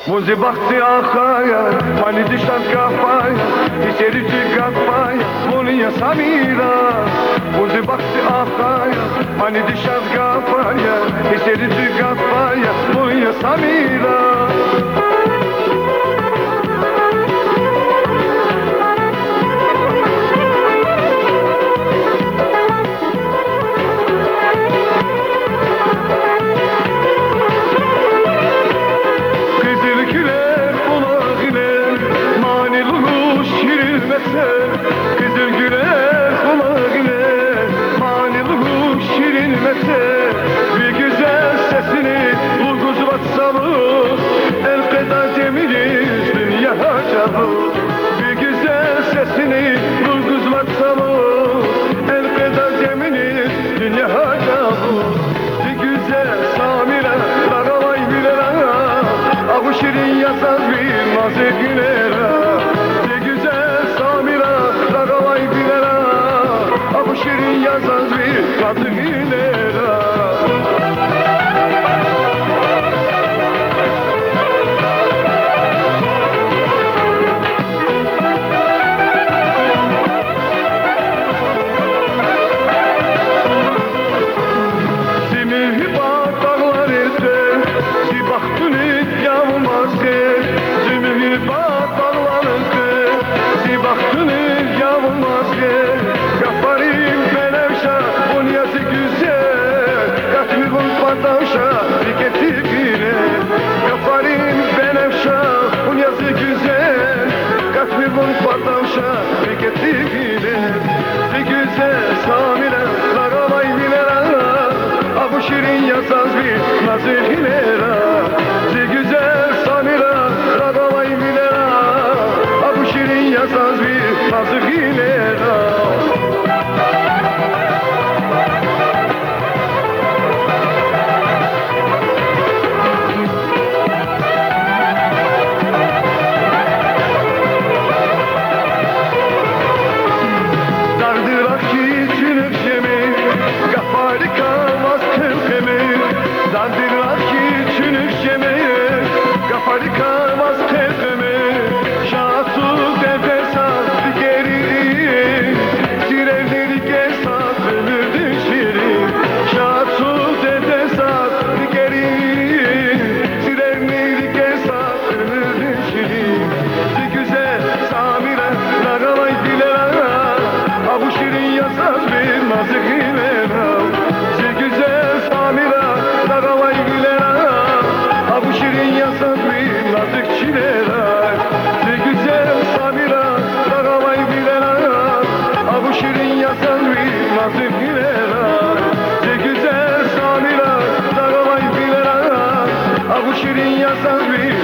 Muzi bakti akaya, mani dişan kafaya, içeri kafaya, Monia Samira. Muzi bakti akaya, mani dişan kafaya, içeri kafaya, Monia Samira. Kızıl güler kulağına, maniluk şirinmese, bir güzel sesini bulguz batsalı, el kadar cemiliz dünya çabı. Bir güzel sesini bulguz batsalı, el kadar cemiliz dünya çabı. Bir güzel samire, ragavay bilera, abu şirin yasaz bir nazı günera. Bu şirin yazaz bir kadı günera. Zimih batağlar ete, zibahtuni yavmazge. Zimih batağlar ete, zibahtuni yavmazge. Kafarim benevşa, bunyası güzel, katmibun patavşa, diketi bile. Kafarim benevşa, bunyası güzel, katmibun patavşa, diketi bile. Bir güzel samire, lagavay bilera, abu şirin yazaz bir nazı hilera. Bir güzel samire, lagavay bilera, abu şirin yazaz bir nazı hilera. Farika vaz tezme, şasu defesa geri, sirevleri kesat ömürdü şirin. Şasu defesa geri, sirevleri kesat ömürdü şirin. Si güzel samire, lagavay dilera, abu şirin yazaz bir nazı hilera. Si güzel samire, lagavay dilera, abu şirin yazaz bir nazik çilera. Bir güzel samira, lagavay bilera, abu şirin yazaz bir nazik çilera. Bir güzel samira, lagavay bilera, abu şirin yazaz bir